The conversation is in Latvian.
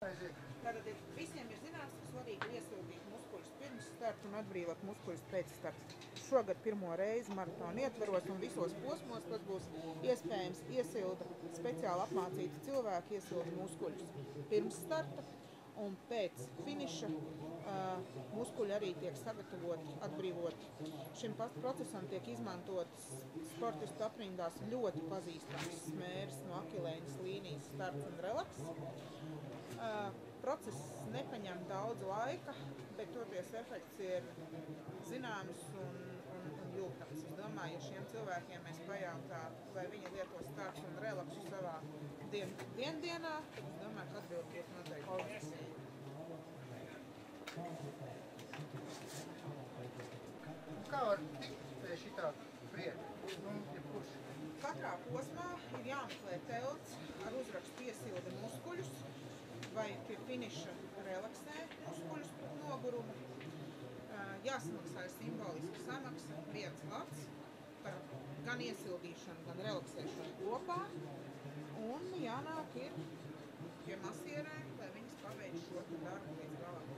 Tātad visiem ir zināms, ka svarīgi iesildīt muskuļus pirms starta un atbrīvot muskuļus pēc starta. Šogad pirmo reizi maratona ietvaros un visos posmos tas būs iespējams iesilda speciāli apmācīti cilvēki iesilda muskuļus pirms starta un pēc finiša. Muskuļi arī tiek sagatavoti, atbrīvoti. Šim procesam tiek izmantotas sportistu aprindās ļoti pazīstams smērs no akilēņas līnijas starts un relaks. Process nepaņem daudz laika, bet toties efekts ir zināms un jūtams. Es domāju, ja šiem cilvēkiem mēs pajautātu, vai viņi lieto startu un relaksu savā dienā, tad es domāju, ka atbildi būtu noteikti. Kā var tikt pie šitā prieka? Katrā posmā ir jāmeklē telts ar uzrakstu iesilda muskuļus vai pie finiša relaksē muskuļus pret nogurumu. Jāsamaksā simboliska samaksa, viens lats par gan iesildīšanu, gan relaksēšanu kopā. Un jānāk ir pie masierēm, lai viņas pabeidz šo darbu līdz galam.